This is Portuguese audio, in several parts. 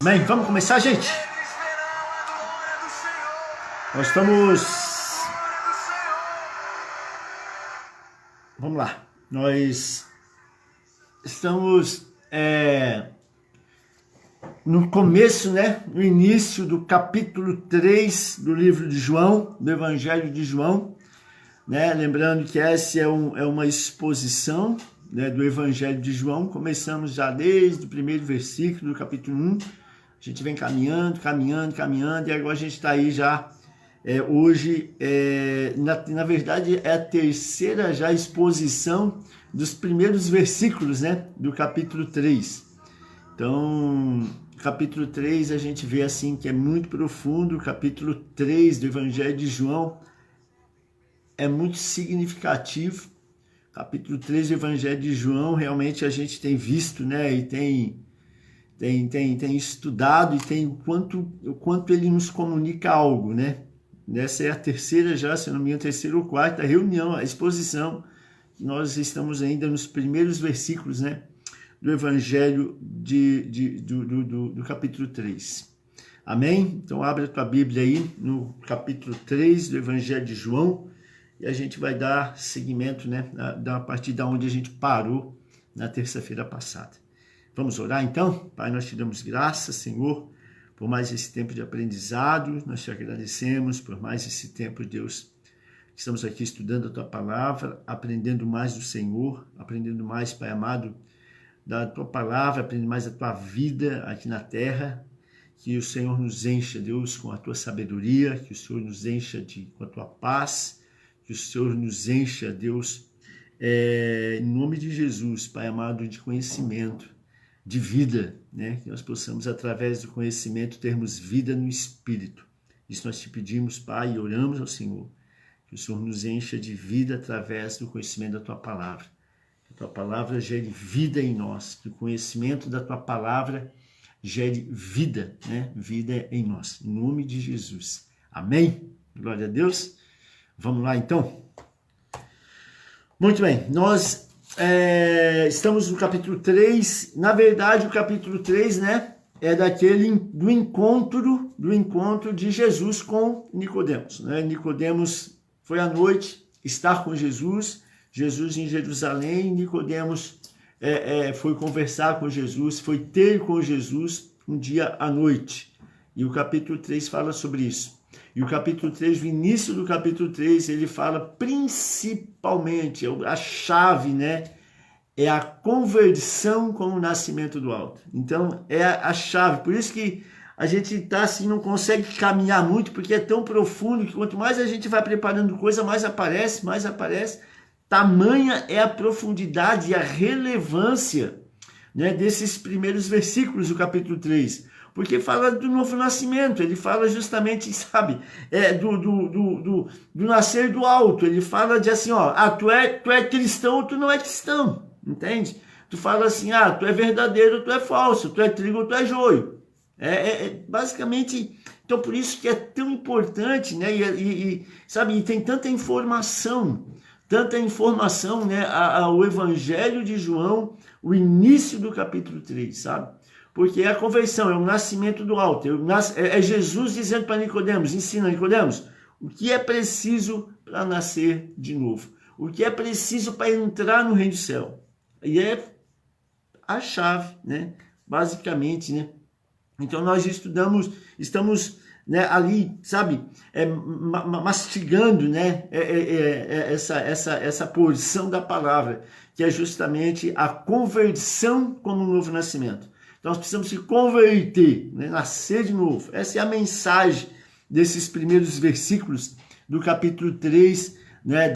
Bem, vamos começar, gente? Nós estamos... Vamos lá. Nós estamos no começo, né? No início do capítulo 3 do livro de João, do Evangelho de João, né? Lembrando que essa é uma exposição, né, do Evangelho de João. Começamos já desde o primeiro versículo do capítulo 1. A gente vem caminhando, e agora a gente está aí já, hoje, na verdade, é a terceira já exposição dos primeiros versículos, né, do capítulo 3. Então, capítulo 3 a gente vê assim que é muito profundo. O capítulo 3 do Evangelho de João é muito significativo. Capítulo 3 do Evangelho de João, realmente a gente tem visto, né, e tem estudado, e tem o quanto ele nos comunica algo, né? Essa é a terceira já, se não me engano, terceira ou quarta reunião, a exposição, que nós estamos ainda nos primeiros versículos, né, do Evangelho do capítulo 3. Amém? Então abre a tua Bíblia aí no capítulo 3 do Evangelho de João, e a gente vai dar seguimento, né, a partir da onde a gente parou na terça-feira passada. Vamos orar então? Pai, nós te damos graças, Senhor, por mais esse tempo de aprendizado. Nós te agradecemos por mais esse tempo, Deus, que estamos aqui estudando a tua palavra, aprendendo mais do Senhor, aprendendo mais, Pai amado, da tua palavra, aprendendo mais da tua vida aqui na terra. Que o Senhor nos encha, Deus, com a tua sabedoria, que o Senhor nos encha com a tua paz, que o Senhor nos encha, Deus, em nome de Jesus, Pai amado, de conhecimento, de vida, né? Que nós possamos, através do conhecimento, termos vida no Espírito. Isso nós te pedimos, Pai, e oramos ao Senhor, que o Senhor nos encha de vida através do conhecimento da tua palavra. Que a tua palavra gere vida em nós, que o conhecimento da tua palavra gere vida, né? Vida em nós, em nome de Jesus. Amém? Glória a Deus. Vamos lá, então. Muito bem, nós estamos no capítulo 3. Na verdade, o capítulo 3, né, é do encontro de Jesus com Nicodemos, né? Nicodemos foi à noite estar com Jesus em Jerusalém. Nicodemos foi conversar com Jesus, foi ter com Jesus um dia à noite. E o capítulo 3 fala sobre isso. E o capítulo 3, o início do capítulo 3, ele fala principalmente, a chave, né? É a conversão com o nascimento do alto. Então, é a chave. Por isso que a gente tá assim, não consegue caminhar muito, porque é tão profundo que quanto mais a gente vai preparando coisa, mais aparece. Tamanha é a profundidade e a relevância, né, desses primeiros versículos do capítulo 3. Porque fala do novo nascimento, ele fala justamente, sabe, do nascer do alto. Ele fala de assim, ó, tu é cristão ou tu não é cristão, entende? Tu fala assim, tu é verdadeiro ou tu é falso, tu é trigo ou tu é joio. Basicamente, então por isso que é tão importante, né, sabe, e tem tanta informação, né, o Evangelho de João, o início do capítulo 3, sabe? Porque a conversão é o nascimento do alto. É Jesus dizendo para Nicodemos, ensina Nicodemos, o que é preciso para nascer de novo. O que é preciso para entrar no reino do céu. E é a chave, né? Basicamente, né? Então nós estamos, né, ali, sabe, mastigando, né, essa porção da palavra, que é justamente a conversão como um novo nascimento. Então, nós precisamos se converter, né? Nascer de novo. Essa é a mensagem desses primeiros versículos do capítulo 3, né,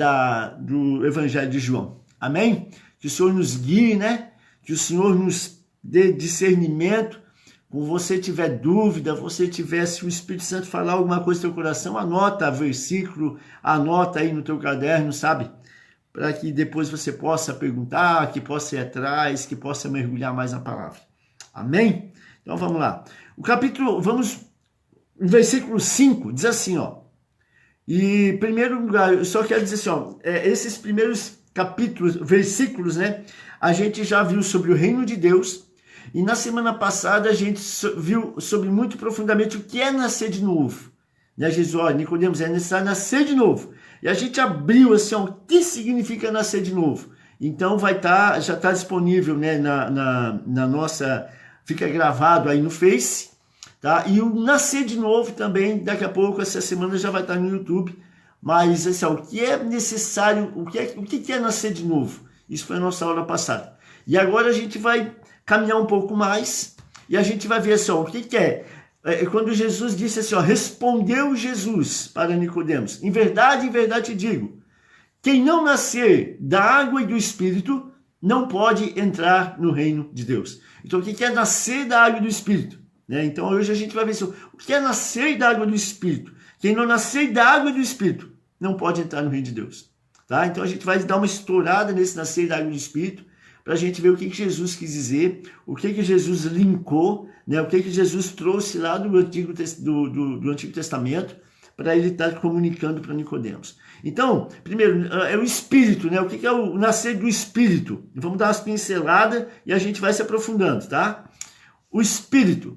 do Evangelho de João. Amém? Que o Senhor nos guie, né? Que o Senhor nos dê discernimento. Quando você tiver dúvida, se o Espírito Santo falar alguma coisa no teu coração, anota versículo, anota aí no teu caderno, sabe? Para que depois você possa perguntar, que possa ir atrás, que possa mergulhar mais na palavra. Amém? Então vamos lá. No versículo 5, diz assim, ó. E em primeiro lugar, eu só quero dizer assim, ó, esses primeiros versículos, né? A gente já viu sobre o reino de Deus, E na semana passada a gente viu sobre muito profundamente o que é nascer de novo. Né? Jesus, olha, Nicodemos, é necessário nascer de novo. E a gente abriu assim, o que significa nascer de novo. Então já está disponível, né, na nossa, fica gravado aí no Face, tá? E o nascer de novo também, daqui a pouco, essa semana já vai estar no YouTube. Mas assim, o que é necessário, o que é nascer de novo? Isso foi a nossa aula passada. E agora a gente vai caminhar um pouco mais e a gente vai ver assim, o que é. Quando Jesus disse assim, respondeu Jesus para Nicodemos, em verdade te digo, quem não nascer da água e do Espírito não pode entrar no reino de Deus. Então, o que é nascer da água e do Espírito? Né? Então, hoje a gente vai ver assim, o que é nascer da água e do Espírito. Quem não nascer da água e do Espírito não pode entrar no reino de Deus. Tá? Então, a gente vai dar uma estourada nesse nascer da água e do Espírito, para a gente ver o que Jesus quis dizer, o que Jesus linkou, né? O que Jesus trouxe lá do Antigo Testamento, para ele estar comunicando para Nicodemos. Então, primeiro, é o Espírito, né? O que é o nascer do Espírito? Vamos dar umas pinceladas e a gente vai se aprofundando, tá? O Espírito.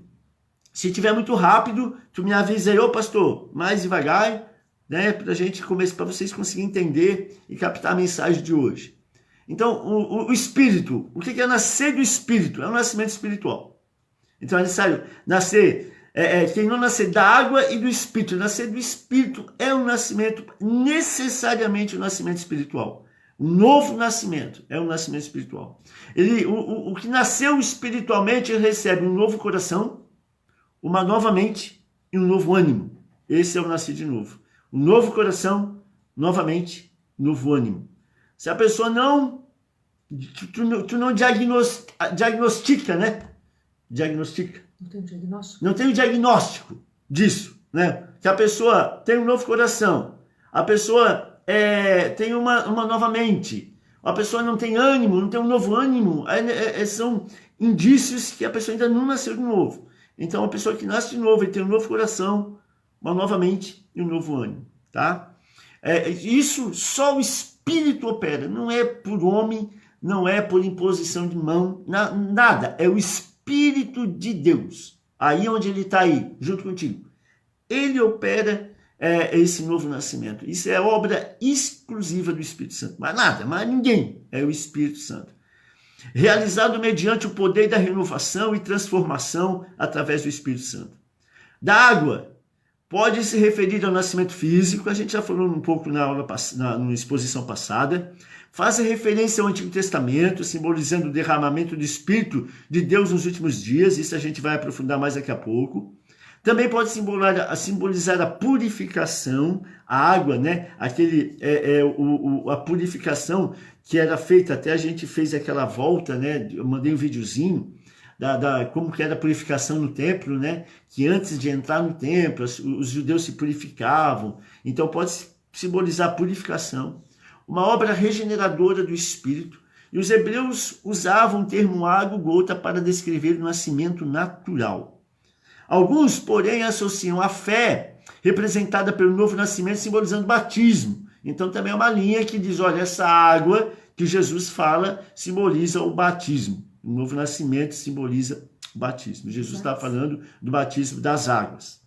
Se tiver muito rápido, tu me avisa aí, pastor, mais devagar, né? Para a gente começar, para vocês conseguirem entender e captar a mensagem de hoje. Então, o Espírito, o que é nascer do Espírito? É um nascimento espiritual. Então, é necessário nascer, quem não nascer da água e do Espírito, nascer do Espírito é um nascimento, necessariamente um nascimento espiritual. Um novo nascimento é um nascimento espiritual. O que nasceu espiritualmente, ele recebe um novo coração, uma nova mente e um novo ânimo. Esse é o nascer de novo. Um novo coração, novamente, novo ânimo. Se a pessoa tu não diagnostica, né? Diagnostica. Não tem diagnóstico? Não tem o diagnóstico disso, né? Que a pessoa tem um novo coração, a pessoa tem uma nova mente, a pessoa não tem ânimo, não tem um novo ânimo, são indícios que a pessoa ainda não nasceu de novo. Então, a pessoa que nasce de novo e tem um novo coração, uma nova mente e um novo ânimo, tá? Isso só o Espírito opera, não é por homem, não é por imposição de mão, nada, é o Espírito de Deus, aí onde ele está aí, junto contigo. Ele opera esse novo nascimento, isso é obra exclusiva do Espírito Santo, mas nada, mas ninguém, é o Espírito Santo. Realizado mediante o poder da renovação e transformação através do Espírito Santo. Da água, pode se referir ao nascimento físico, a gente já falou um pouco na exposição passada, faz referência ao Antigo Testamento, simbolizando o derramamento do Espírito de Deus nos últimos dias, isso a gente vai aprofundar mais daqui a pouco. Também pode simbolizar a purificação, a água, né? A purificação que era feita, até a gente fez aquela volta, né? Eu mandei um videozinho, como que era a purificação no templo, né? Que antes de entrar no templo, os judeus se purificavam. Então pode simbolizar a purificação, uma obra regeneradora do Espírito. E os hebreus usavam o termo água gota para descrever o nascimento natural. Alguns, porém, associam a fé representada pelo novo nascimento simbolizando o batismo. Então também é uma linha que diz, olha, essa água que Jesus fala simboliza o batismo. O novo nascimento simboliza o batismo. Jesus está falando do batismo das águas.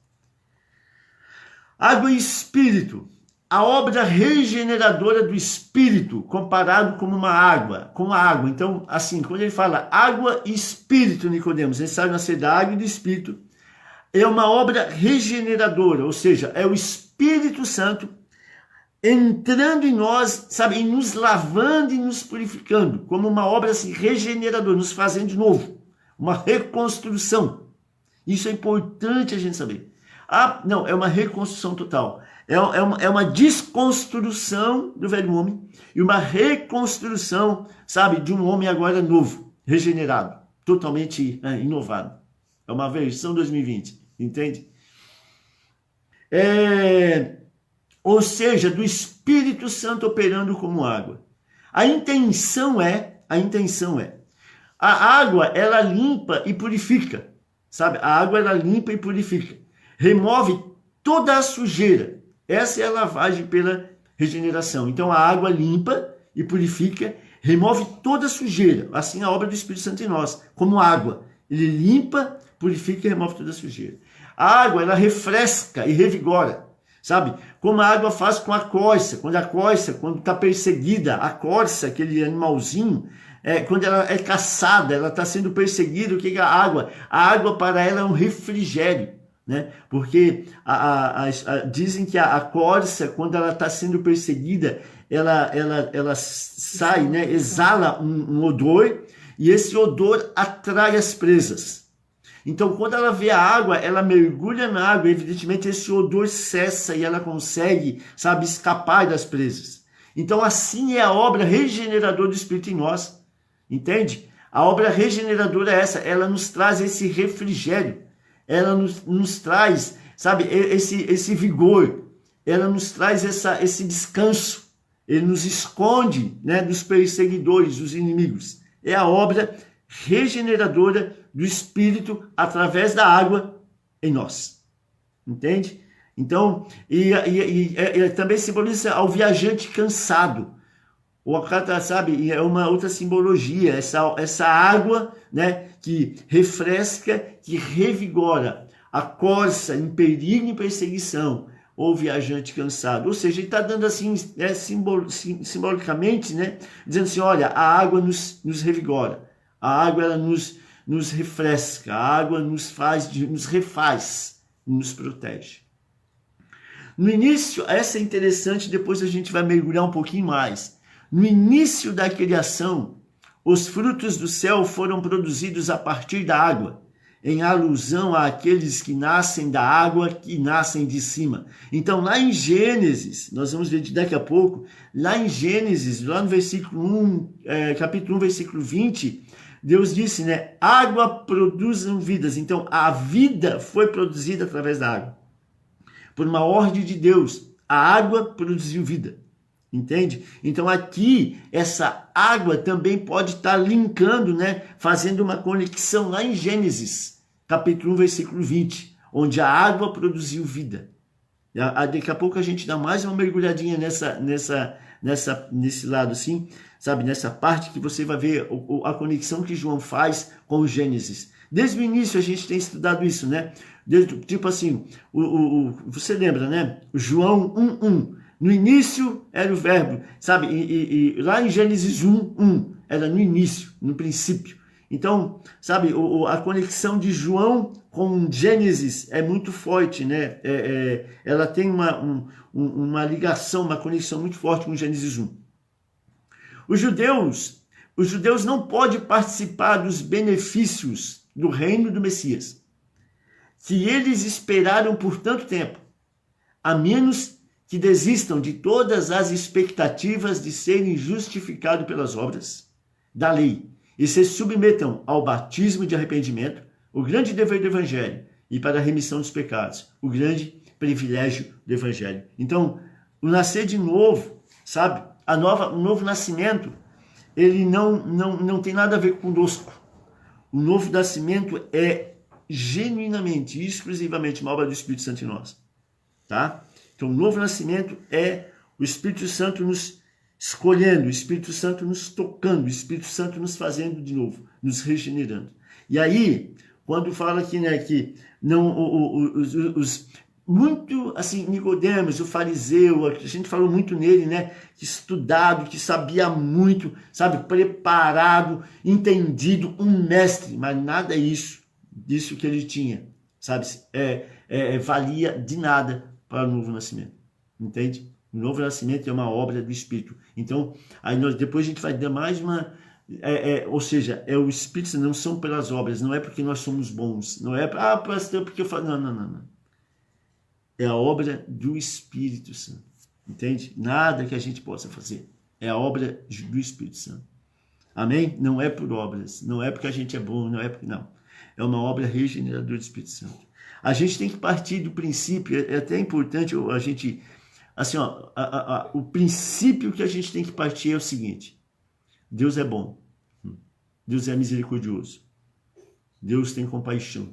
Água e Espírito. A obra regeneradora do Espírito, comparado com a água. Então, assim, quando ele fala água e Espírito, Nicodemos, ele sabe nascer da água e do Espírito, é uma obra regeneradora, ou seja, é o Espírito Santo entrando em nós, sabe, e nos lavando e nos purificando, como uma obra assim, regeneradora, nos fazendo de novo, uma reconstrução. Isso é importante a gente saber. Não, é uma reconstrução total. É uma desconstrução do velho homem e uma reconstrução, sabe, de um homem agora novo, regenerado, totalmente inovado. É uma versão 2020, entende? Ou seja, do Espírito Santo operando como água. A intenção é, a água, ela limpa e purifica, sabe? A água, ela limpa e purifica. Remove toda a sujeira. Essa é a lavagem pela regeneração. Então, a água limpa e purifica, remove toda a sujeira. Assim, a obra do Espírito Santo em nós, como água. Ele limpa, purifica e remove toda a sujeira. A água, ela refresca e revigora, sabe? Como a água faz com a corça. Quando está perseguida, a corça, aquele animalzinho, quando ela é caçada, ela está sendo perseguida, o que é a água? A água para ela é um refrigério, né? Porque dizem que a corça, quando ela está sendo perseguida, ela sai, né? Exala um odor, e esse odor atrai as presas. Então, quando ela vê a água, ela mergulha na água, evidentemente esse odor cessa e ela consegue, sabe, escapar das presas. Então, assim é a obra regeneradora do Espírito em nós, entende? A obra regeneradora é essa, ela nos traz esse refrigério, ela nos traz, sabe, esse vigor, ela nos traz esse descanso, ele nos esconde, né, dos perseguidores, dos inimigos. É a obra regeneradora do Espírito através da água em nós, entende? Então, também simboliza ao viajante cansado, ou sabe, é uma outra simbologia, essa água, né, que refresca, que revigora a corça em perigo e perseguição, ou viajante cansado. Ou seja, ele está dando assim, simbolicamente, né, dizendo assim, olha, a água nos revigora, a água ela nos refresca, a água nos refaz, nos protege. No início, essa é interessante, depois a gente vai mergulhar um pouquinho mais. No início da criação, os frutos do céu foram produzidos a partir da água, em alusão àqueles que nascem da água, que nascem de cima. Então, lá em Gênesis, nós vamos ver daqui a pouco, lá em Gênesis, lá no versículo 1, capítulo 1, versículo 20, Deus disse, né, água produzem vidas. Então, a vida foi produzida através da água. Por uma ordem de Deus, a água produziu vida. Entende? Então aqui, essa água também pode estar linkando, né? Fazendo uma conexão lá em Gênesis, capítulo 1, versículo 20, onde a água produziu vida. Daqui a pouco a gente dá mais uma mergulhadinha nesse lado assim, sabe? Nessa parte que você vai ver a conexão que João faz com o Gênesis. Desde o início a gente tem estudado isso, né? Tipo assim, você lembra, né? João 1:1. No início era o verbo, sabe? E lá em Gênesis 1:1 era no início, no princípio. Então, sabe, a conexão de João com Gênesis é muito forte, né? Ela tem uma ligação, uma conexão muito forte com Gênesis 1. Os judeus não podem participar dos benefícios do reino do Messias, que eles esperaram por tanto tempo, a menos que desistam de todas as expectativas de serem justificados pelas obras da lei e se submetam ao batismo de arrependimento, o grande dever do Evangelho, e para a remissão dos pecados, o grande privilégio do Evangelho. Então, o nascer de novo, sabe? O novo nascimento, ele não tem nada a ver conosco. O novo nascimento é genuinamente, exclusivamente uma obra do Espírito Santo em nós, tá? Então, o novo nascimento é o Espírito Santo nos escolhendo, o Espírito Santo nos tocando, o Espírito Santo nos fazendo de novo, nos regenerando. E aí, quando fala aqui, né, que não, muito assim, Nicodemos, o fariseu, a gente falou muito nele, né, estudado, que sabia muito, sabe, preparado, entendido, um mestre, mas nada disso que ele tinha, sabe, valia de nada para o novo nascimento, entende? O novo nascimento é uma obra do Espírito. Então, aí depois a gente vai dar mais uma... ou seja, é o Espírito, não são pelas obras, não é porque nós somos bons, não é pastor, porque eu falo... Não. É a obra do Espírito Santo, entende? Nada que a gente possa fazer. É a obra do Espírito Santo. Amém? Não é por obras, não é porque a gente é bom, não é porque... Não. É uma obra regeneradora do Espírito Santo. A gente tem que partir do princípio, é até importante a gente, assim, ó, o princípio que a gente tem que partir é o seguinte: Deus é bom, Deus é misericordioso, Deus tem compaixão.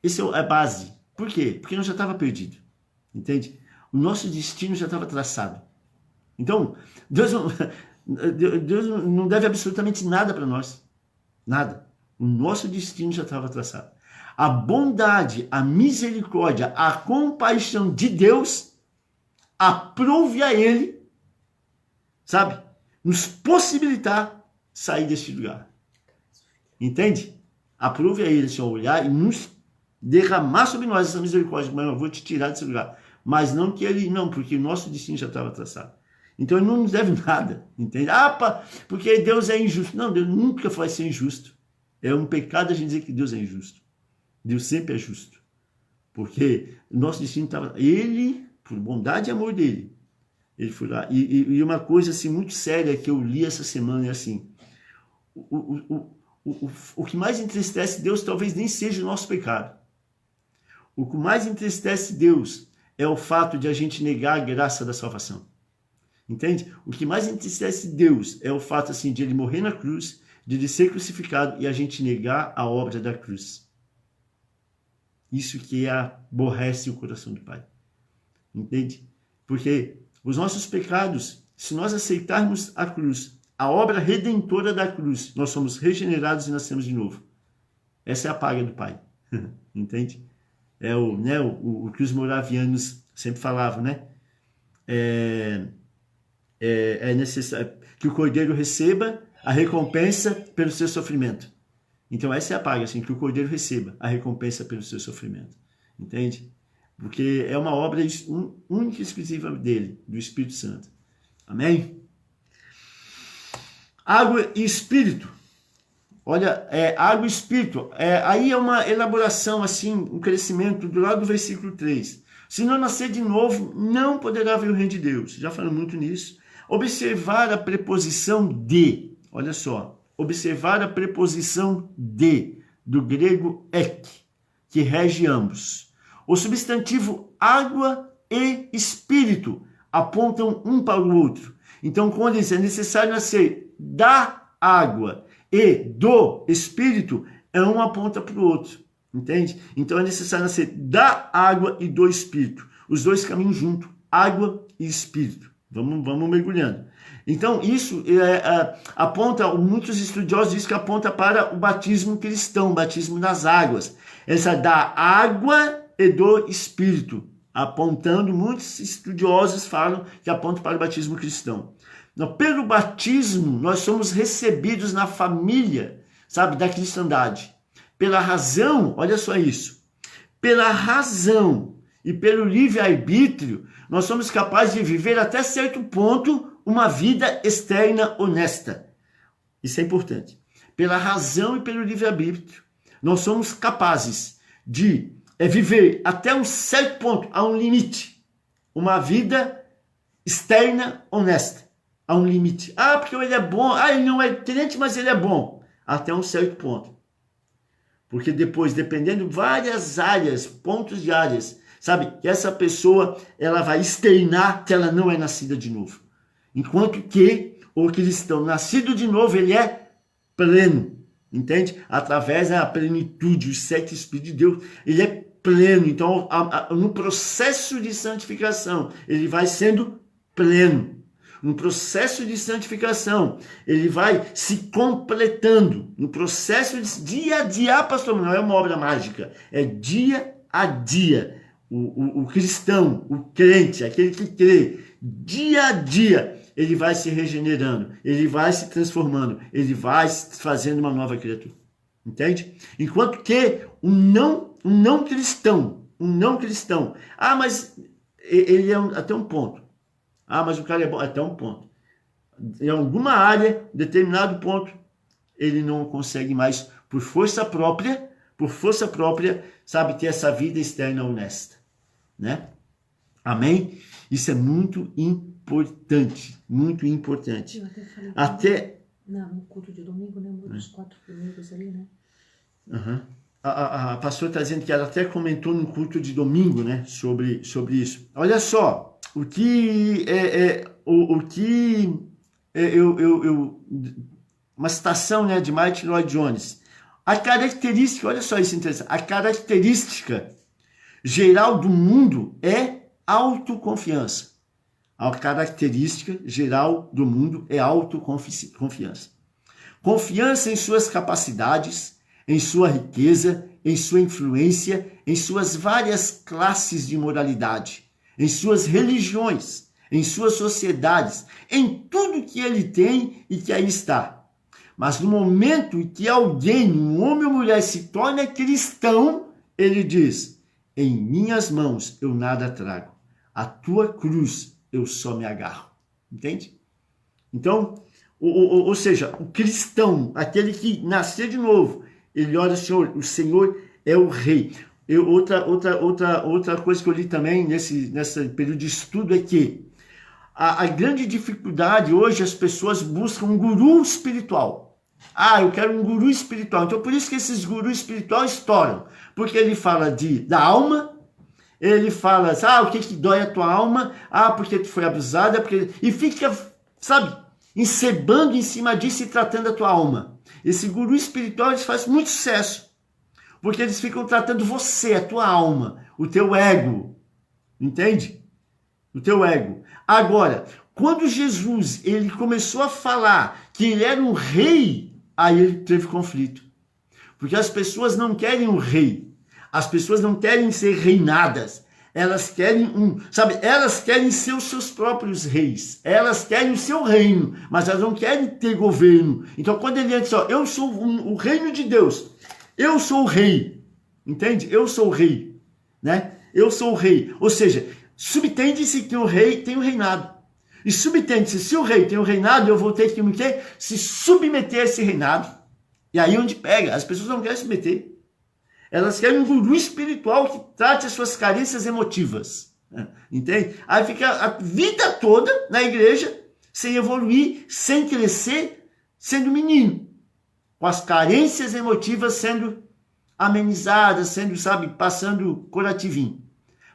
Esse é a base. Por quê? Porque nós já estava perdido, entende? O nosso destino já estava traçado. Então, Deus não deve absolutamente nada para nós, nada. O nosso destino já estava traçado. A bondade, a misericórdia, a compaixão de Deus aprove a Ele, sabe, nos possibilitar sair deste lugar. Entende? Aprove a Ele, Senhor, olhar e nos derramar sobre nós essa misericórdia. Mas eu vou te tirar desse lugar. Mas não que Ele, não, porque o nosso destino já estava traçado. Então Ele não nos deve nada, entende? Porque Deus é injusto. Não, Deus nunca vai ser injusto. É um pecado a gente dizer que Deus é injusto. Deus sempre é justo. Porque o nosso destino estava... Ele, por bondade e amor dele, ele foi lá. E uma coisa assim, muito séria que eu li essa semana é assim, o que mais entristece Deus talvez nem seja o nosso pecado. O que mais entristece Deus é o fato de a gente negar a graça da salvação. Entende? O que mais entristece Deus é o fato assim, de ele morrer na cruz, de ele ser crucificado e a gente negar a obra da cruz. Isso que aborrece o coração do Pai. Entende? Porque os nossos pecados, se nós aceitarmos a cruz, a obra redentora da cruz, nós somos regenerados e nascemos de novo. Essa é a paga do Pai. Entende? É o que os moravianos sempre falavam, né? É necessário que o cordeiro receba a recompensa pelo seu sofrimento. Então essa é a paga, assim, que o cordeiro receba a recompensa pelo seu sofrimento. Entende? Porque é uma obra única e exclusiva dele, do Espírito Santo. Amém? Água e Espírito. Olha, água e Espírito. Aí é uma elaboração, assim, um crescimento do lado do versículo 3. Se não nascer de novo, não poderá ver o reino de Deus. Já falamos muito nisso. Observar a preposição de. Olha só. Observar a preposição de, do grego ek, que rege ambos. O substantivo água e espírito apontam um para o outro. Então, quando diz é necessário nascer da água e do espírito, um aponta para o outro. Entende? Então, é necessário nascer da água e do espírito. Os dois caminham junto, água e espírito. Vamos mergulhando. Então, isso aponta, muitos estudiosos dizem que aponta para o batismo cristão, o batismo nas águas. Essa da água e do Espírito, apontando, muitos estudiosos falam que aponta para o batismo cristão. Então, pelo batismo, nós somos recebidos na família, sabe, da cristandade. Pela razão, olha só isso, pela razão e pelo livre-arbítrio, nós somos capazes de viver até certo ponto uma vida externa honesta. Isso é importante. Pela razão e pelo livre-arbítrio, nós somos capazes de viver até um certo ponto, a um limite, uma vida externa honesta. A um limite. Porque ele é bom. Ele não é crente, mas ele é bom. Até um certo ponto. Porque depois, dependendo de várias áreas, pontos de áreas, sabe, que essa pessoa, ela vai externar que ela não é nascida de novo. Enquanto que o cristão nascido de novo, ele é pleno, entende? Através da plenitude, o sete Espírito de Deus, ele é pleno. Então, no processo de santificação, ele vai sendo pleno. No processo de santificação, ele vai se completando. No processo de dia a dia, pastor, não é uma obra mágica, é dia a dia. O cristão, o crente, aquele que crê, dia a dia, ele vai se regenerando, ele vai se transformando, ele vai fazendo uma nova criatura. Entende? Enquanto que um não cristão, mas ele é até um ponto. Mas o cara é bom até um ponto. Em alguma área, determinado ponto, ele não consegue mais, por força própria, sabe, ter essa vida externa honesta. Né? Amém? Isso é muito importante, muito importante. Eu até falei no culto de domingo, né? Um dos 4 primeiros ali, né? Uhum. A pastora está dizendo que ela até comentou no culto de domingo, né? Sobre isso. Olha só, uma citação, né, de Martin Lloyd Jones. A característica, olha só isso interessante, a característica geral do mundo é autoconfiança. A característica geral do mundo é autoconfiança. Confiança em suas capacidades, em sua riqueza, em sua influência, em suas várias classes de moralidade, em suas religiões, em suas sociedades, em tudo que ele tem e que aí está. Mas no momento em que alguém, um homem ou mulher, se torna cristão, ele diz: em minhas mãos eu nada trago, a tua cruz eu só me agarro. Entende? Então, ou seja, o cristão, aquele que nasceu de novo, ele olha, o Senhor é o rei. Outra coisa que eu li também nesse período de estudo é que a grande dificuldade hoje, as pessoas buscam um guru espiritual. Ah, eu quero um guru espiritual. Então, por isso que esses gurus espirituais estouram. Porque ele fala da alma, ele fala, o que dói a tua alma? Ah, porque tu foi abusada, e fica, sabe, encebando em cima disso e tratando a tua alma. Esse guru espiritual, eles fazem muito sucesso. Porque eles ficam tratando você, a tua alma, o teu ego. Entende? O teu ego. Agora, quando Jesus ele começou a falar que ele era um rei, aí ele teve conflito. Porque as pessoas não querem um rei. As pessoas não querem ser reinadas. Elas querem elas querem ser os seus próprios reis. Elas querem o seu reino, mas elas não querem ter governo. Então, quando ele diz, eu sou o reino de Deus. Eu sou o rei. Entende? Eu sou o rei, né? Eu sou o rei. Ou seja, subtende-se que o rei tem o reinado. E subtende-se, se o rei tem o reinado, eu vou ter que se submeter a esse reinado. E aí onde pega, as pessoas não querem se submeter. Elas querem um guru espiritual que trate as suas carências emotivas. Entende? Aí fica a vida toda na igreja, sem evoluir, sem crescer, sendo menino. Com as carências emotivas sendo amenizadas, sendo, passando curativinho.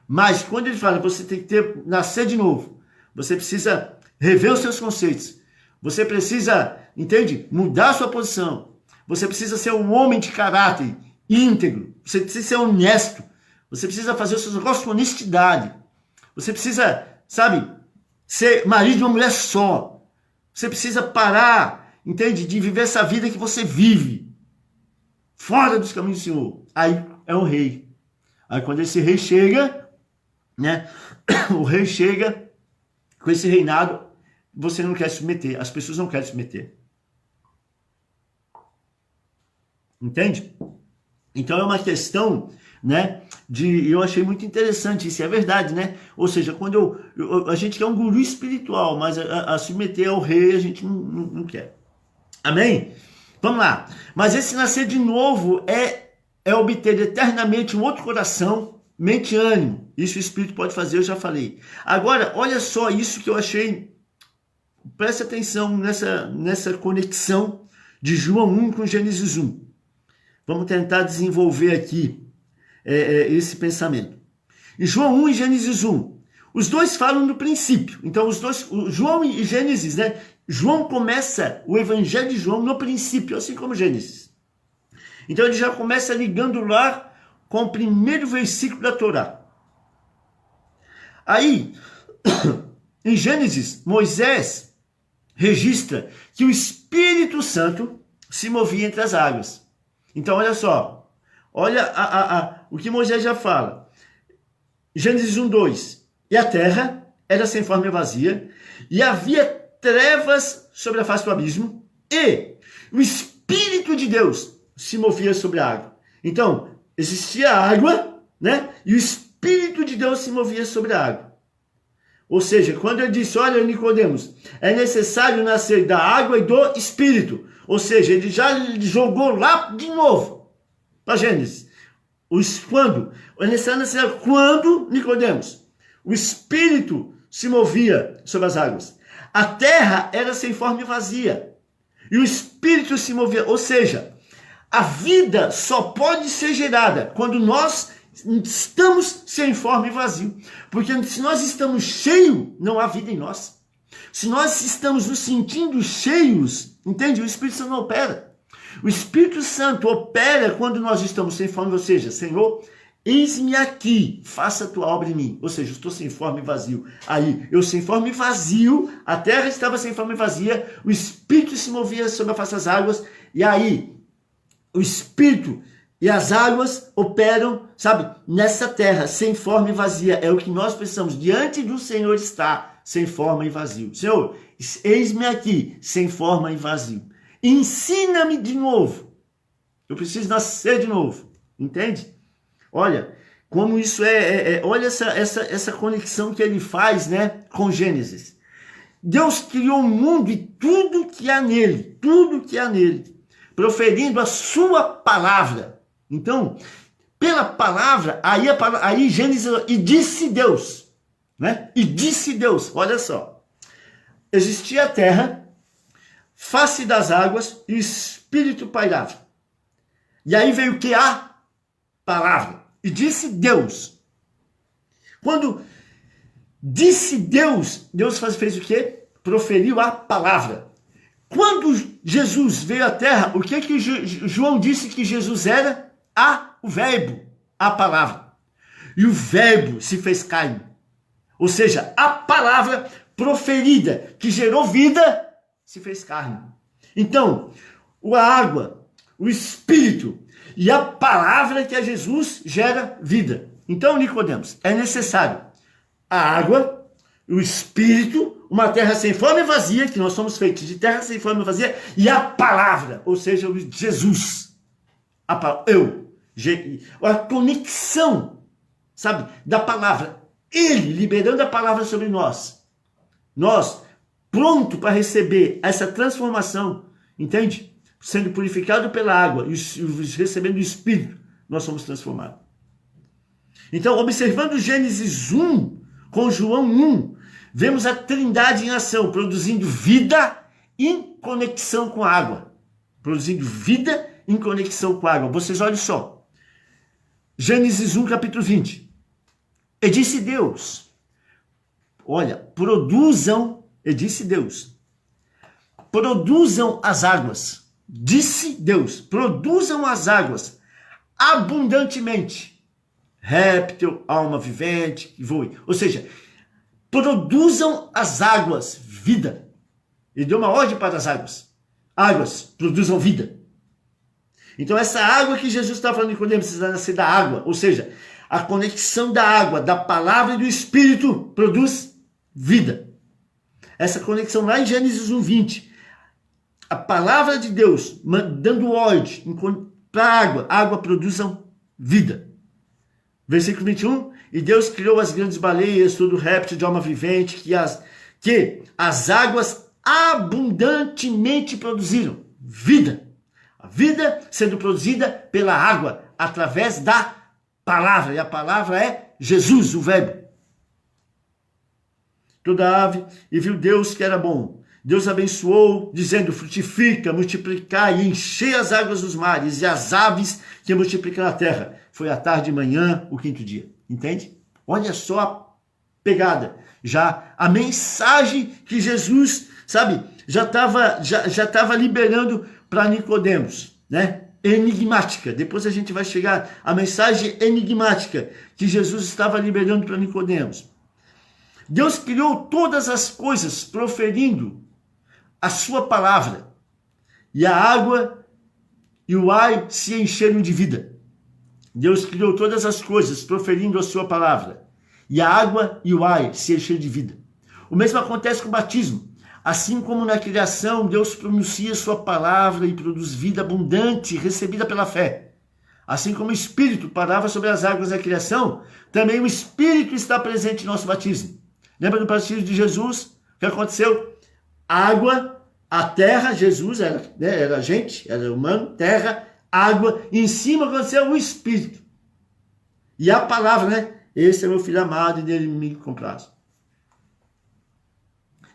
Mas quando ele fala, você tem que nascer de novo. Você precisa rever os seus conceitos. Você precisa, entende? Mudar a sua posição. Você precisa ser um homem de caráter íntegro. Você precisa ser honesto. Você precisa fazer os seus negócios com honestidade. Você precisa, ser marido de uma mulher só. Você precisa parar, entende? De viver essa vida que você vive. Fora dos caminhos do Senhor. Aí é um rei. Aí quando esse rei chega, né? O rei chega com esse reinado, você não quer se submeter. As pessoas não querem se submeter. Entende? Então é uma questão, né? Eu achei muito interessante isso, é verdade, né? Ou seja, quando a gente quer um guru espiritual, mas a submeter ao rei a gente não quer. Amém? Vamos lá. Mas esse nascer de novo é obter eternamente um outro coração, mente e ânimo. Isso o Espírito pode fazer, eu já falei. Agora, olha só isso que eu achei. Preste atenção nessa conexão de João 1 com Gênesis 1. Vamos tentar desenvolver aqui esse pensamento. Em João 1 e Gênesis 1, os dois falam no princípio. Então, João e Gênesis, né? João começa o Evangelho de João no princípio, assim como Gênesis. Então, ele já começa ligando lá com o primeiro versículo da Torá. Aí, em Gênesis, Moisés registra que o Espírito Santo se movia entre as águas. Então, olha só. Olha o que Moisés já fala. Gênesis 1:2. E a terra era sem forma e vazia, e havia trevas sobre a face do abismo, e o Espírito de Deus se movia sobre a água. Então, existia água, né? E o Espírito de Deus se movia sobre a água. Ou seja, quando ele disse, olha, Nicodemos, é necessário nascer da água e do Espírito. Ou seja, ele já jogou lá de novo para Gênesis. Quando? É necessário nascer quando, Nicodemos, o Espírito se movia sobre as águas. A terra era sem forma e vazia. E o Espírito se movia. Ou seja, a vida só pode ser gerada quando nós estamos sem forma e vazio. Porque se nós estamos cheios, não há vida em nós. Se nós estamos nos sentindo cheios, entende? O Espírito Santo não opera. O Espírito Santo opera quando nós estamos sem forma, ou seja, Senhor, eis-me aqui, faça a tua obra em mim. Ou seja, eu estou sem forma e vazio. Aí, eu sem forma e vazio, a terra estava sem forma e vazia, o Espírito se movia sobre a face das águas, e aí, o Espírito e as águas operam, sabe, nessa terra, sem forma e vazia. É o que nós precisamos. Diante do Senhor está, sem forma e vazio. Senhor, eis-me aqui, sem forma e vazio. Ensina-me de novo. Eu preciso nascer de novo. Entende? Olha, como isso olha essa conexão que ele faz, né, com Gênesis. Deus criou o mundo e tudo que há nele, proferindo a sua palavra. Então, pela palavra, aí Gênesis, e disse Deus, né? E disse Deus, olha só. Existia a terra, face das águas, e o Espírito pairava. E aí veio o que? A palavra. E disse Deus. Quando disse Deus, Deus fez o quê? Proferiu a palavra. Quando Jesus veio à terra, o que João disse que Jesus era? O verbo, a palavra. E o verbo se fez carne. Ou seja, a palavra proferida, que gerou vida, se fez carne. Então, a água, o Espírito e a palavra que é Jesus gera vida. Então, Nicodemos, é necessário a água, o Espírito, uma terra sem forma e vazia, que nós somos feitos de terra sem forma e vazia, e a palavra, ou seja, Jesus. A conexão, sabe, da palavra. Ele liberando a palavra sobre nós. Nós, pronto para receber essa transformação, entende? Sendo purificado pela água e recebendo o Espírito, nós somos transformados. Então, observando Gênesis 1 com João 1, vemos a Trindade em ação, produzindo vida em conexão com a água. Produzindo vida em conexão com a água. Vocês olhem só. Gênesis 1, capítulo 20. E disse Deus, olha, produzam as águas. Disse Deus, produzam as águas abundantemente. Réptil, alma vivente, que voe. Ou seja, produzam as águas vida. Ele deu uma ordem para as águas. Águas produzam vida. Então essa água que Jesus está falando, Nicodemos, precisa nascer da água. Ou seja, a conexão da água, da palavra e do Espírito produz vida. Essa conexão lá em Gênesis 1:20. A palavra de Deus dando ordem para a água produzam vida. Versículo 21. E Deus criou as grandes baleias, todo réptil de alma vivente, que as águas abundantemente produziram vida. A vida sendo produzida pela água, através da palavra. E a palavra é Jesus, o verbo. Toda ave, e viu Deus que era bom. Deus abençoou, dizendo, frutifica, multiplicai e enchei as águas dos mares e as aves que multiplicam na terra. Foi à tarde e manhã, o quinto dia. Entende? Olha só a pegada. Já a mensagem que Jesus, sabe, já estava liberando para Nicodemos, né? Enigmática. Depois a gente vai chegar à mensagem enigmática que Jesus estava liberando para Nicodemos. Deus criou todas as coisas proferindo a sua palavra. E a água e o ar se encheram de vida. Deus criou todas as coisas proferindo a sua palavra. E a água e o ar se encheram de vida. O mesmo acontece com o batismo. Assim como na criação, Deus pronuncia sua palavra e produz vida abundante, recebida pela fé. Assim como o Espírito parava sobre as águas da criação, também o Espírito está presente em nosso batismo. Lembra do batismo de Jesus? O que aconteceu? Água, a terra, Jesus era gente, era humano, terra, água, e em cima aconteceu o Espírito. E a palavra, né? Esse é meu filho amado e dele me comprazo.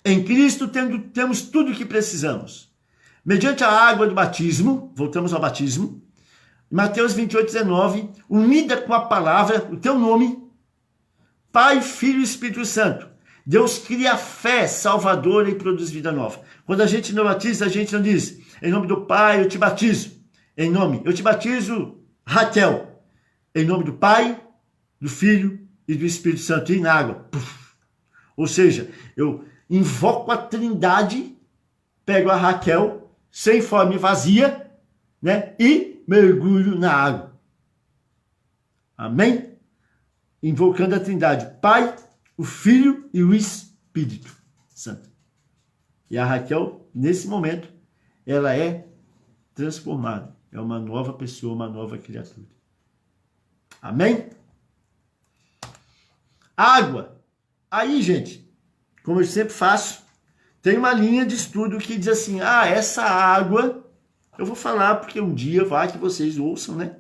Em Cristo temos tudo o que precisamos. Mediante a água do batismo, voltamos ao batismo, Mateus 28:19, unida com a palavra, o teu nome, Pai, Filho e Espírito Santo. Deus cria a fé salvadora e produz vida nova. Quando a gente não batiza, a gente não diz, em nome do Pai eu te batizo. Eu te batizo, Raquel. Em nome do Pai, do Filho e do Espírito Santo. E na água. Ou seja, eu invoco a Trindade, pego a Raquel, sem forma e vazia, né? E mergulho na água. Amém? Invocando a Trindade, o Pai, o Filho e o Espírito Santo. E a Raquel, nesse momento, ela é transformada. É uma nova pessoa, uma nova criatura. Amém? Água. Aí, gente, como eu sempre faço, tem uma linha de estudo que diz assim, essa água, eu vou falar porque um dia vai que vocês ouçam, né?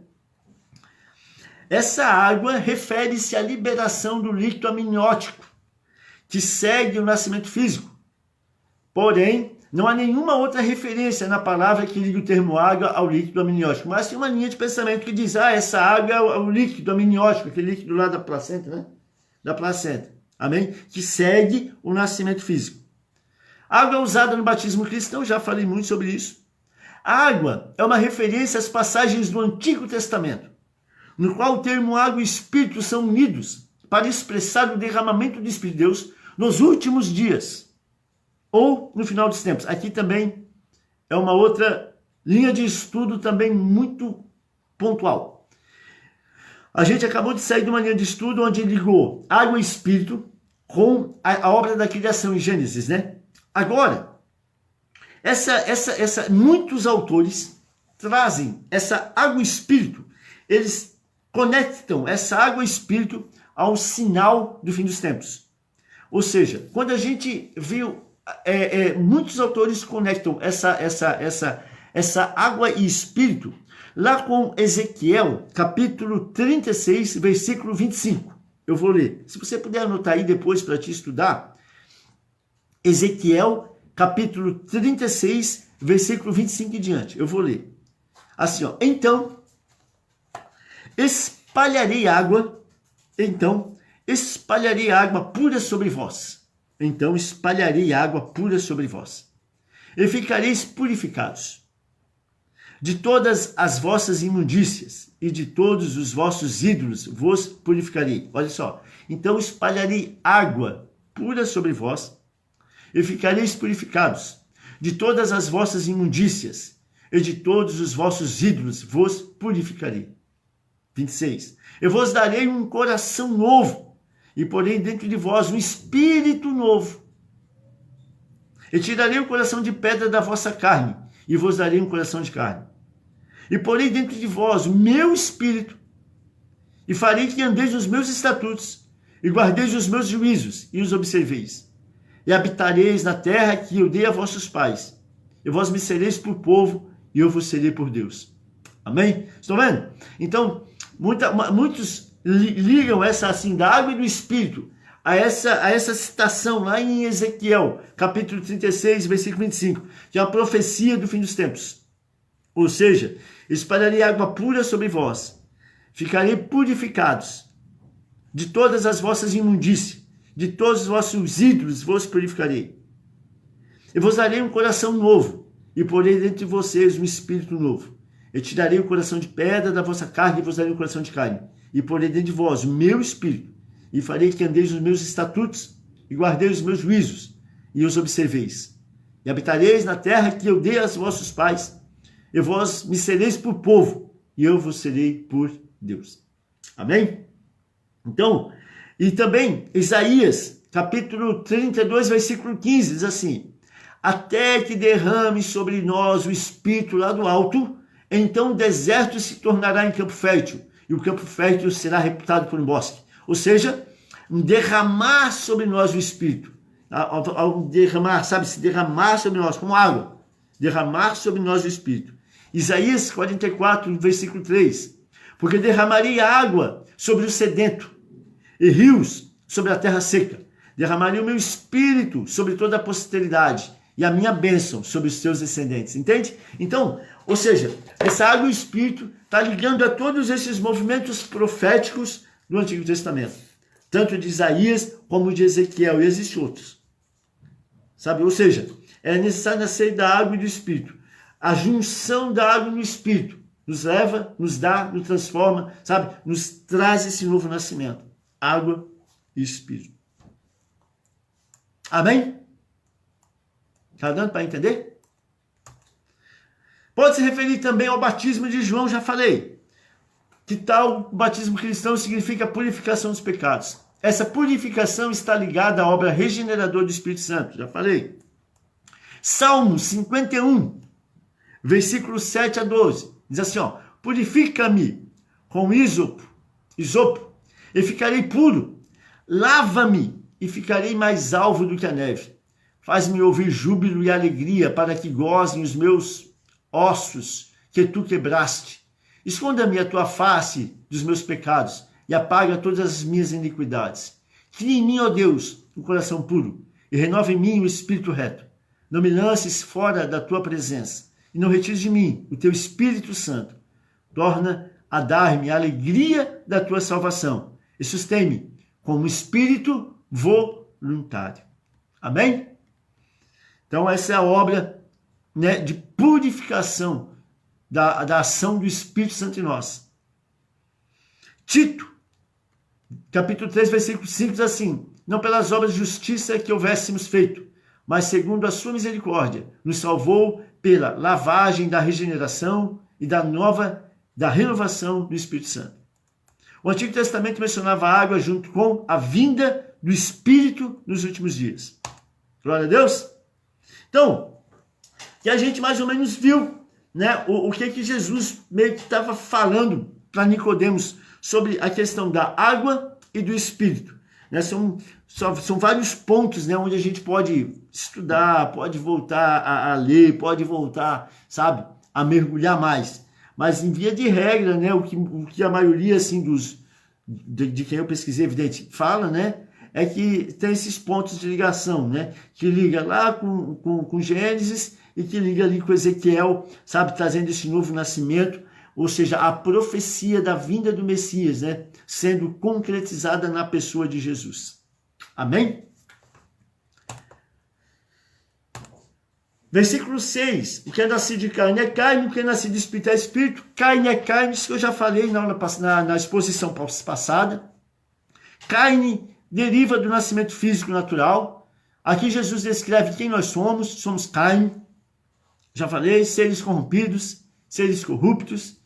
Essa água refere-se à liberação do líquido amniótico, que segue o nascimento físico. Porém, não há nenhuma outra referência na palavra que liga o termo água ao líquido amniótico. Mas tem uma linha de pensamento que diz, essa água é o líquido amniótico, aquele líquido lá da placenta, né? Da placenta. Amém? Que segue o nascimento físico. Água é usada no batismo cristão, já falei muito sobre isso. A água é uma referência às passagens do Antigo Testamento, no qual o termo água e espírito são unidos para expressar o derramamento do Espírito de Deus nos últimos dias, ou no final dos tempos. Aqui também é uma outra linha de estudo também muito pontual. A gente acabou de sair de uma linha de estudo onde ligou água e espírito com a obra da criação em Gênesis, né? Agora, muitos autores trazem essa água e espírito, eles conectam essa água e espírito ao sinal do fim dos tempos. Ou seja, quando a gente viu, muitos autores conectam essa água e espírito lá com Ezequiel, capítulo 36, versículo 25. Eu vou ler. Se você puder anotar aí depois para te estudar, Ezequiel, capítulo 36, versículo 25 e diante. Eu vou ler. Assim, ó. Então, espalharei água pura sobre vós. Então, espalharei água pura sobre vós. E ficareis purificados. De todas as vossas imundícias e de todos os vossos ídolos vos purificarei. Olha só. Então, espalharei água pura sobre vós e ficareis purificados. De todas as vossas imundícias e de todos os vossos ídolos vos purificarei. 26. Eu vos darei um coração novo e porei dentro de vós um espírito novo. E tirarei o coração de pedra da vossa carne e vos darei um coração de carne. E porei dentro de vós o meu espírito e farei que andeis nos meus estatutos e guardeis os meus juízos e os observeis. E habitareis na terra que eu dei a vossos pais. E vós me sereis por povo e eu vos serei por Deus. Amém? Estão vendo? Então, muitos ligam essa assim da água e do espírito a essa citação lá em Ezequiel, capítulo 36, versículo 25, que é a profecia do fim dos tempos. Ou seja, espalharei água pura sobre vós, ficarei purificados de todas as vossas imundícias, de todos os vossos ídolos vos purificarei. E vos darei um coração novo, e porei dentro de vocês um espírito novo. Eu tirarei o coração de pedra da vossa carne e vos darei um coração de carne. E porei dentro de vós o meu espírito, e farei que andeis nos meus estatutos, e guardeis os meus juízos, e os observeis. E habitareis na terra que eu dei aos vossos pais, e vós me sereis por povo, e eu vos serei por Deus. Amém? Então, e também Isaías, capítulo 32, versículo 15, diz assim: até que derrame sobre nós o Espírito lá do alto, então o deserto se tornará em campo fértil, e o campo fértil será reputado por um bosque. Ou seja, derramar sobre nós o Espírito. Ao derramar, sabe, se derramar sobre nós, como água. Derramar sobre nós o Espírito. Isaías 44, versículo 3. Porque derramarei água sobre o sedento, e rios sobre a terra seca. Derramarei o meu Espírito sobre toda a posteridade, e a minha bênção sobre os seus descendentes. Entende? Então, ou seja, essa água e o Espírito está ligando a todos esses movimentos proféticos do Antigo Testamento. Tanto de Isaías como de Ezequiel, e existem outros. Sabe? Ou seja, é necessário nascer da água e do Espírito. A junção da água e do Espírito nos leva, nos dá, nos transforma, sabe? Nos traz esse novo nascimento. Água e Espírito. Amém? Está dando para entender? Pode se referir também ao batismo de João, já falei. Que tal o batismo cristão significa purificação dos pecados. Essa purificação está ligada à obra regeneradora do Espírito Santo, já falei. Salmo 51, versículos 7 a 12, diz assim, ó, purifica-me com isopo, e ficarei puro, lava-me e ficarei mais alvo do que a neve. Faz-me ouvir júbilo e alegria, para que gozem os meus ossos que tu quebraste. Esconda-me a tua face dos meus pecados e apaga todas as minhas iniquidades. Cria em mim, ó Deus, um coração puro e renova em mim o espírito reto. Não me lances fora da tua presença e não retires de mim o teu Espírito Santo. Torna a dar-me a alegria da tua salvação e sustém-me com um espírito voluntário. Amém? Então essa é a obra, né, de purificação da ação do Espírito Santo em nós. Tito, capítulo 3, versículo 5 diz assim, não pelas obras de justiça que houvéssemos feito, mas segundo a sua misericórdia, nos salvou pela lavagem da regeneração e da renovação do Espírito Santo. O Antigo Testamento mencionava a água junto com a vinda do Espírito nos últimos dias. Glória a Deus! Então, que a gente mais ou menos viu, né, o que Jesus meio que estava falando para Nicodemos sobre a questão da água e do Espírito. Né? São vários pontos, né, onde a gente pode estudar, pode voltar a ler, pode voltar, sabe, a mergulhar mais. Mas em via de regra, né, o que a maioria assim, de quem eu pesquisei, evidente, fala, né, é que tem esses pontos de ligação, né, que liga lá com Gênesis e que liga ali com Ezequiel, sabe, trazendo esse novo nascimento, ou seja, a profecia da vinda do Messias, né, sendo concretizada na pessoa de Jesus. Amém? Versículo 6, o que é nascido de carne é carne, o que é nascido de espírito é espírito, carne é carne, isso que eu já falei na exposição passada. Carne deriva do nascimento físico natural. Aqui Jesus descreve quem nós somos carne, já falei, seres corrompidos, seres corruptos.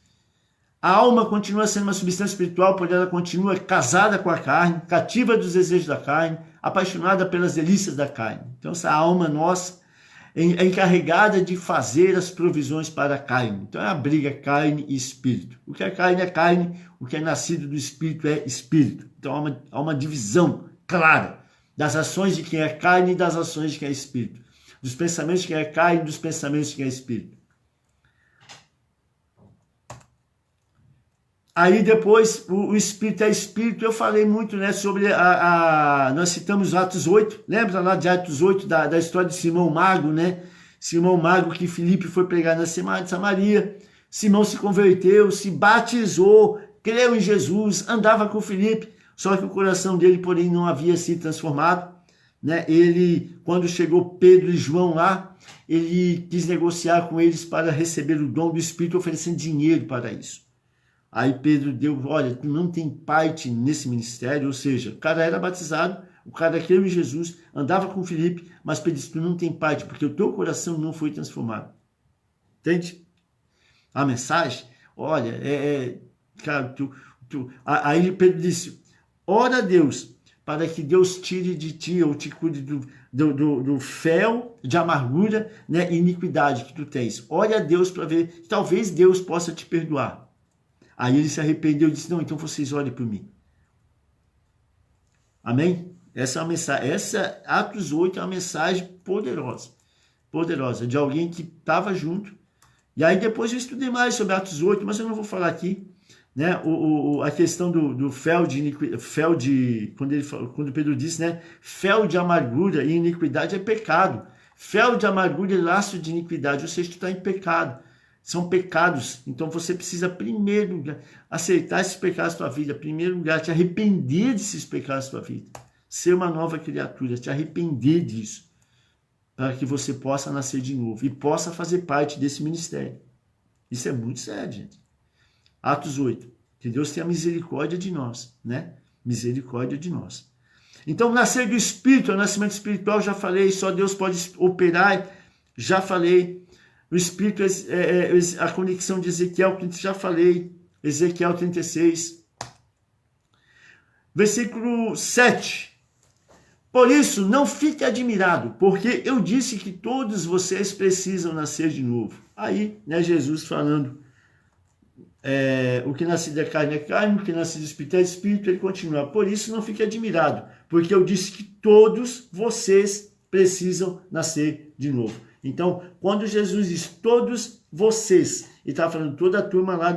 A alma continua sendo uma substância espiritual, porque ela continua casada com a carne, cativa dos desejos da carne, apaixonada pelas delícias da carne. Então essa alma nossa é encarregada de fazer as provisões para a carne. Então é a briga carne e espírito. O que é carne, o que é nascido do espírito é espírito. Então há uma divisão clara das ações de quem é carne e das ações de quem é espírito. Dos pensamentos de quem é carne e dos pensamentos de quem é espírito. Aí depois, o espírito é espírito, eu falei muito, né, sobre nós citamos Atos 8, lembra lá de Atos 8, da história de Simão Mago, né? Simão Mago que Filipe foi pregar na Samaria, Simão se converteu, se batizou, creu em Jesus, andava com Filipe, só que o coração dele, porém, não havia sido transformado, né? Ele, quando chegou Pedro e João lá, ele quis negociar com eles para receber o dom do Espírito, oferecendo dinheiro para isso. Aí Pedro deu, olha, tu não tem parte nesse ministério, ou seja, o cara era batizado, o cara creu em Jesus, andava com Filipe, mas Pedro disse, tu não tem parte, porque o teu coração não foi transformado. Entende? A mensagem, olha, cara, aí Pedro disse, ora a Deus, para que Deus tire de ti, ou te cuide do fel de amargura, né, e iniquidade que tu tens. Ore a Deus para ver, talvez Deus possa te perdoar. Aí ele se arrependeu e disse, não, então vocês olhem por mim. Amém? Essa é uma mensagem, Atos 8 é uma mensagem poderosa, de alguém que estava junto. E aí depois eu estudei mais sobre Atos 8, mas eu não vou falar aqui, né? A questão do fel de quando Pedro disse, né? Fel de amargura e iniquidade é pecado. Fel de amargura e laço de iniquidade, ou seja, tu está em pecado. São pecados, então você precisa, primeiro lugar, aceitar esses pecados da tua vida, primeiro lugar, te arrepender desses pecados da tua vida, ser uma nova criatura, te arrepender disso, para que você possa nascer de novo e possa fazer parte desse ministério. Isso é muito sério, gente. Atos 8, que Deus tenha misericórdia de nós, né? Misericórdia de nós. Então, nascer do Espírito, o nascimento espiritual, já falei, só Deus pode operar, já falei. O Espírito a conexão de Ezequiel, que já falei, Ezequiel 36. Versículo 7. Por isso, não fique admirado, porque eu disse que todos vocês precisam nascer de novo. Aí, né, Jesus falando, o que nasce da carne é carne, o que nasce do Espírito é Espírito, ele continua. Por isso, não fique admirado, porque eu disse que todos vocês precisam nascer de novo. Então, quando Jesus diz todos vocês, ele está falando toda a turma lá,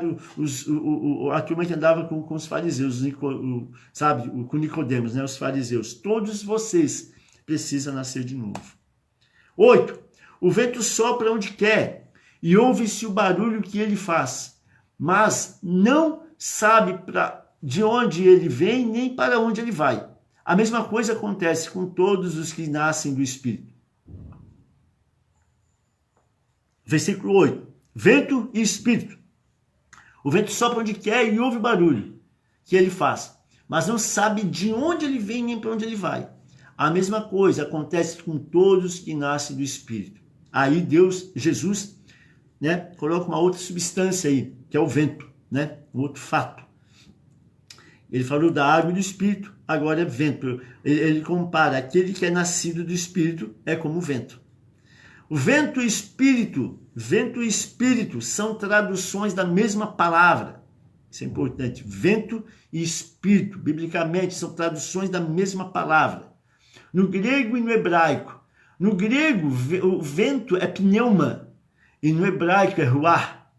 a turma que andava com os fariseus, sabe, com Nicodemos, né, os fariseus. Todos vocês precisam nascer de novo. 8. O vento sopra onde quer e ouve-se o barulho que ele faz, mas não sabe de onde ele vem nem para onde ele vai. A mesma coisa acontece com todos os que nascem do Espírito. Versículo 8. Vento e Espírito. O vento sopra onde quer e ouve o barulho que ele faz, mas não sabe de onde ele vem nem para onde ele vai. A mesma coisa acontece com todos que nascem do Espírito. Aí Jesus, né, coloca uma outra substância aí, que é o vento, né, um outro fato. Ele falou da água e do Espírito, agora é vento. Ele compara aquele que é nascido do Espírito é como o vento. O vento e espírito são traduções da mesma palavra. Isso é importante. Vento e espírito, biblicamente, são traduções da mesma palavra. No grego e no hebraico. No grego, o vento é pneuma e no hebraico é ruah.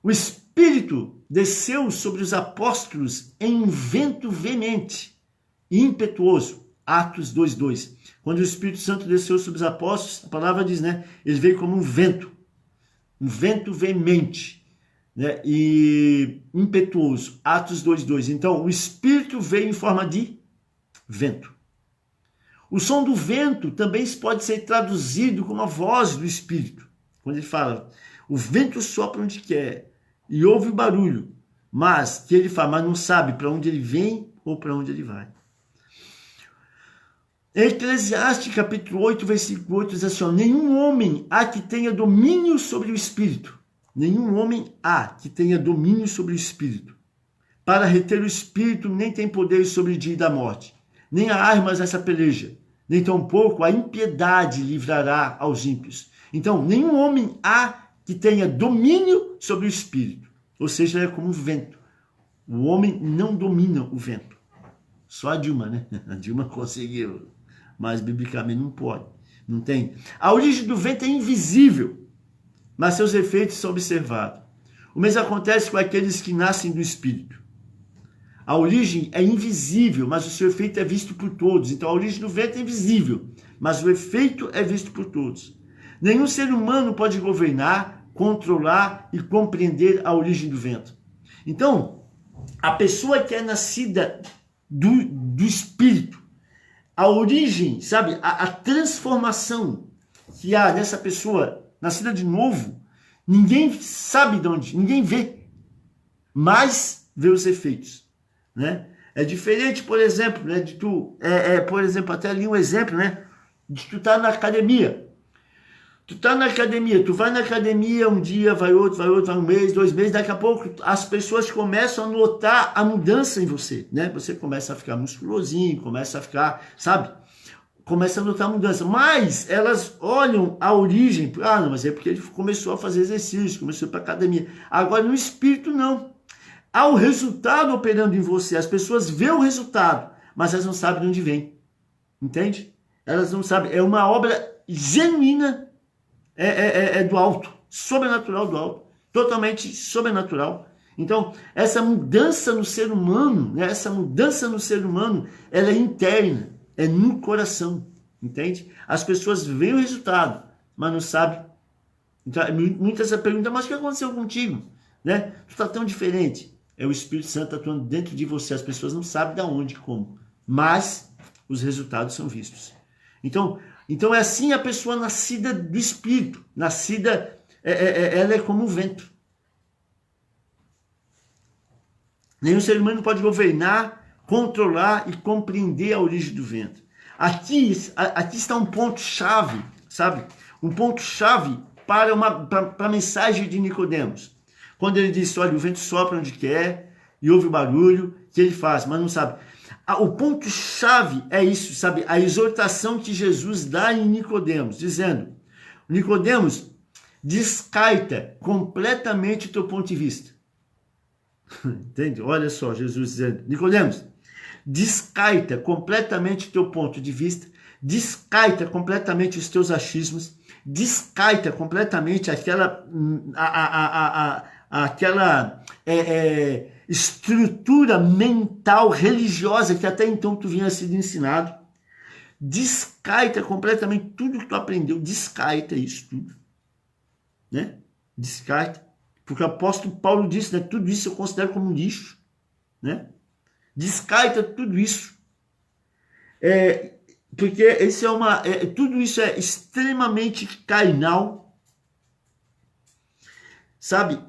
O Espírito desceu sobre os apóstolos em um vento veemente e impetuoso. Atos 2:2. Quando o Espírito Santo desceu sobre os apóstolos, a palavra diz, né? Ele veio como um vento veemente, né? E impetuoso. Atos 2:2. Então, o Espírito veio em forma de vento. O som do vento também pode ser traduzido como a voz do Espírito. Quando ele fala, o vento sopra onde quer e ouve o barulho, mas não sabe para onde ele vem ou para onde ele vai. Eclesiastes capítulo 8, versículo 8 diz assim, nenhum homem há que tenha domínio sobre o Espírito. Nenhum homem há que tenha domínio sobre o Espírito. Para reter o Espírito nem tem poder sobre o dia da morte. Nem há armas nessa peleja. Nem tampouco a impiedade livrará aos ímpios. Então, nenhum homem há que tenha domínio sobre o Espírito. Ou seja, é como um vento. O homem não domina o vento. Só a Dilma, né? A Dilma conseguiu. Mas biblicamente não pode, não tem. A origem do vento é invisível, mas seus efeitos são observados. O mesmo acontece com aqueles que nascem do Espírito. A origem é invisível, mas o seu efeito é visto por todos. Então a origem do vento é invisível, mas o efeito é visto por todos. Nenhum ser humano pode governar, controlar e compreender a origem do vento. Então, a pessoa que é nascida do Espírito, a origem, sabe, a transformação que há nessa pessoa nascida de novo, ninguém sabe de onde, ninguém vê, mas vê os efeitos, né? É diferente, por exemplo, né, de tu, por exemplo, até ali um exemplo, né, de tu estar na academia. Tu vai na academia um dia, vai outro, vai um mês, 2 meses, daqui a pouco as pessoas começam a notar a mudança em você, né? Você começa a ficar musculosinho, começa a ficar, sabe? Começa a notar a mudança, mas elas olham a origem, não, mas é porque ele começou a fazer exercício, começou a ir para academia. Agora no espírito não. Há o resultado operando em você, as pessoas veem o resultado, mas elas não sabem de onde vem, entende? Elas não sabem, é uma obra genuína, é do alto, sobrenatural do alto, totalmente sobrenatural. Então, essa mudança no ser humano, né, ela é interna, é no coração, entende? As pessoas veem o resultado, mas não sabem. Então, muitas perguntam, mas o que aconteceu contigo? Né? Tu está tão diferente. É o Espírito Santo atuando dentro de você, as pessoas não sabem de onde, como, mas os resultados são vistos. Então é assim a pessoa nascida do Espírito, ela é como o vento. Nenhum ser humano pode governar, controlar e compreender a origem do vento. Aqui está um ponto-chave, sabe? um ponto-chave para a mensagem de Nicodemos. Quando ele disse, olha, o vento sopra onde quer e ouve o barulho que ele faz, mas não sabe. O ponto-chave é isso, sabe? A exortação que Jesus dá em Nicodemos, dizendo, Nicodemos, descarta completamente o teu ponto de vista. Entende? Olha só, Jesus dizendo, Nicodemos, descarta completamente o teu ponto de vista, descarta completamente os teus achismos, descarta completamente aquela estrutura mental religiosa que até então tu vinha sido ensinado. Descarta completamente tudo que tu aprendeu, descarta isso tudo, né? Descarta, porque o apóstolo Paulo disse, né? Tudo isso eu considero como um lixo, né? Descarta tudo isso, porque esse tudo isso é extremamente carnal, sabe?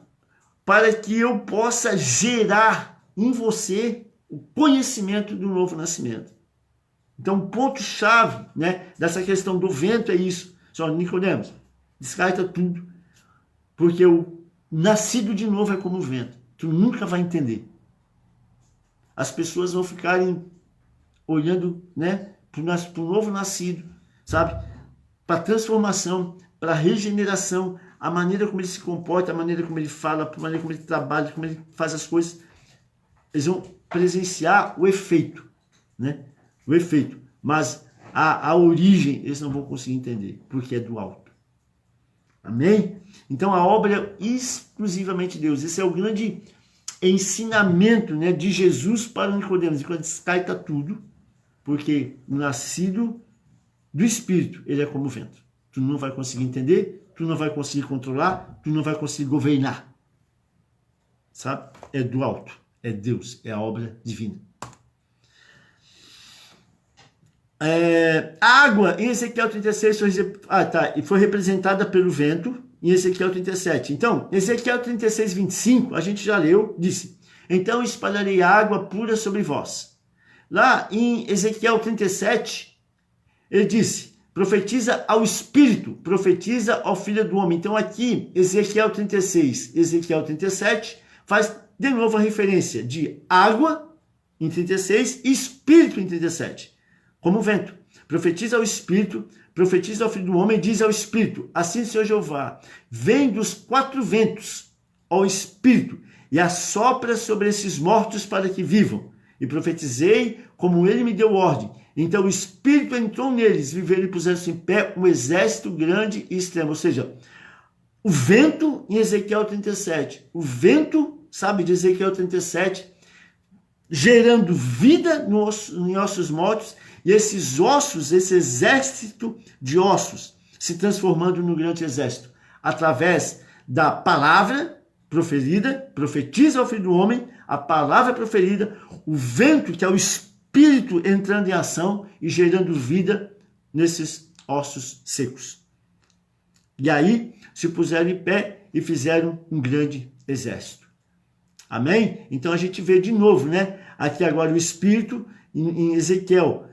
Para que eu possa gerar em você o conhecimento do novo nascimento. Então, o ponto-chave, né, dessa questão do vento é isso. Só, Nicodemos, descarta tudo, porque o nascido de novo é como o vento. Tu nunca vai entender. As pessoas vão ficarem olhando, né, para o novo nascido, sabe? Para a transformação, para a regeneração, a maneira como ele se comporta, a maneira como ele fala, a maneira como ele trabalha, como ele faz as coisas. Eles vão presenciar o efeito, né? O efeito. Mas a origem eles não vão conseguir entender, porque é do alto. Amém? Então a obra é exclusivamente de Deus. Esse é o grande ensinamento, né, de Jesus para Nicodemos. Ele descarta tudo, porque o nascido do Espírito, ele é como o vento. Tu não vai conseguir entender, tu não vai conseguir controlar, tu não vai conseguir governar. Sabe? É do alto, é Deus, é a obra divina. A água em Ezequiel 36 foi representada pelo vento em Ezequiel 37. Então, Ezequiel 36, 25, a gente já leu, disse, então espalharei água pura sobre vós. Lá em Ezequiel 37, ele disse, profetiza ao Espírito, profetiza ao Filho do Homem. Então aqui, Ezequiel 36, Ezequiel 37, faz de novo a referência de água em 36 e Espírito em 37. Como vento, profetiza ao Espírito, profetiza ao Filho do Homem, diz ao Espírito, assim Senhor Jeová, vem dos 4 ventos ao Espírito e assopra sobre esses mortos para que vivam. E profetizei como ele me deu ordem. Então o Espírito entrou neles, viveram e puseram-se em pé um exército grande e extremo. Ou seja, o vento em Ezequiel 37, o vento, sabe, de Ezequiel 37, gerando vida em ossos mortos, e esses ossos, esse exército de ossos, se transformando num grande exército, através da palavra proferida, profetiza ao Filho do Homem, a palavra proferida, o vento, que é o Espírito entrando em ação e gerando vida nesses ossos secos. E aí se puseram em pé e fizeram um grande exército. Amém? Então a gente vê de novo, né? Aqui agora o Espírito, em Ezequiel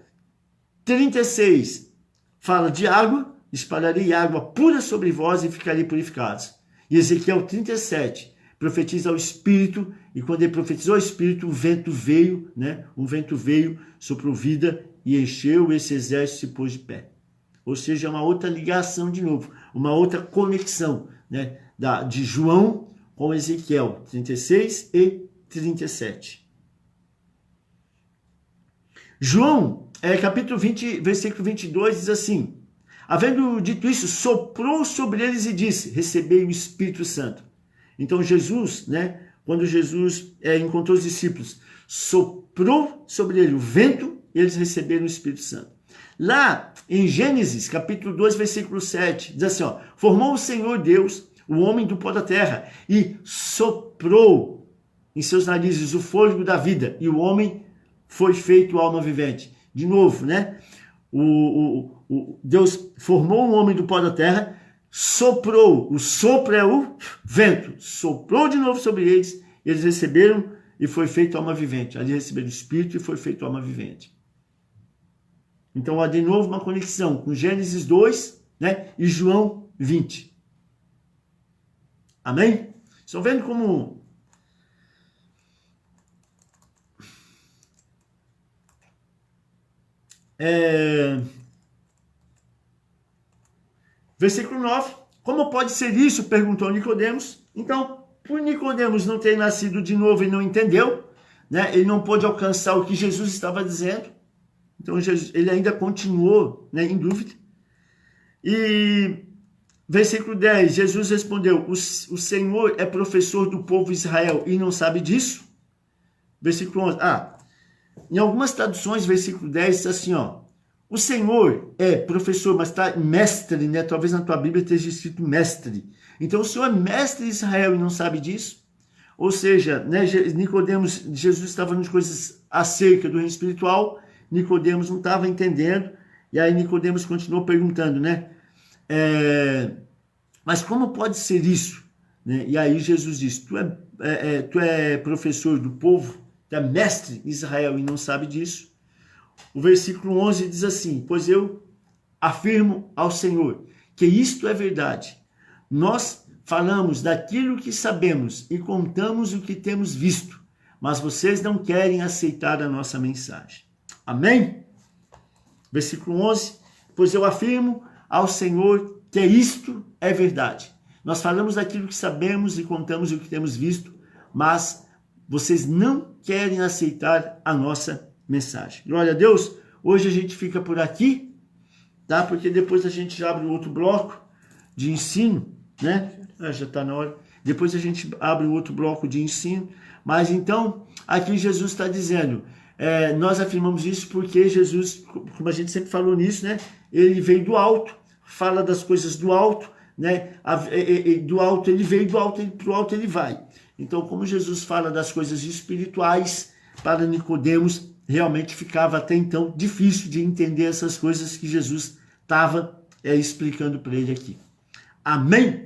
36, fala de água, espalharei água pura sobre vós e ficarei purificados. E Ezequiel 37, profetiza ao Espírito, e quando ele profetizou ao Espírito, o vento veio, né? Um vento veio, soprou vida e encheu esse exército e se pôs de pé. Ou seja, uma outra ligação de novo, uma outra conexão, né? De João com Ezequiel 36 e 37. João, capítulo 20, versículo 22, diz assim, havendo dito isso, soprou sobre eles e disse, recebei o Espírito Santo. Então Jesus, né, quando Jesus encontrou os discípulos, soprou sobre ele o vento e eles receberam o Espírito Santo. Lá em Gênesis, capítulo 2, versículo 7, diz assim, ó, formou o Senhor Deus o homem do pó da terra e soprou em seus narizes o fôlego da vida e o homem foi feito alma vivente. De novo, né? Deus formou um homem do pó da terra, soprou, o sopro é o vento, soprou de novo sobre eles, eles receberam e foi feito alma vivente. Ali receberam o Espírito e foi feito alma vivente. Então há de novo uma conexão com Gênesis 2, né? E João 20. Amém? Estão vendo como versículo 9. Como pode ser isso? Perguntou Nicodemos. Então, por Nicodemos não ter nascido de novo e não entendeu, né? Ele não pôde alcançar o que Jesus estava dizendo. Então, ele ainda continuou, né, em dúvida. E versículo 10, Jesus respondeu, o Senhor é professor do povo Israel e não sabe disso? Versículo 11, em algumas traduções, versículo 10, diz assim, ó, o Senhor é professor, mas está mestre, né? Talvez na tua Bíblia esteja escrito mestre. Então, o Senhor é mestre de Israel e não sabe disso? Ou seja, né, Nicodemos, Jesus estava falando de coisas acerca do reino espiritual, Nicodemos não estava entendendo, e aí Nicodemos continuou perguntando, né? Mas como pode ser isso? Né? E aí Jesus diz, tu é professor do povo, tu é mestre de Israel e não sabe disso? O versículo 11 diz assim, pois eu afirmo ao Senhor que isto é verdade. Nós falamos daquilo que sabemos e contamos o que temos visto, mas vocês não querem aceitar a nossa mensagem. Amém? Versículo 11, pois eu afirmo ao Senhor que isto é verdade. Nós falamos daquilo que sabemos e contamos o que temos visto, mas vocês não querem aceitar a nossa mensagem. Glória a Deus. Hoje a gente fica por aqui, tá? Porque depois a gente abre outro bloco de ensino, né? Já está na hora. Depois a gente abre outro bloco de ensino. Mas então, aqui Jesus está dizendo, nós afirmamos isso porque Jesus, como a gente sempre falou nisso, né? Ele veio do alto, fala das coisas do alto, né? Do alto ele veio, do alto para o alto ele vai. Então, como Jesus fala das coisas espirituais, para Nicodemos, realmente ficava até então difícil de entender essas coisas que Jesus estava explicando para ele aqui. Amém?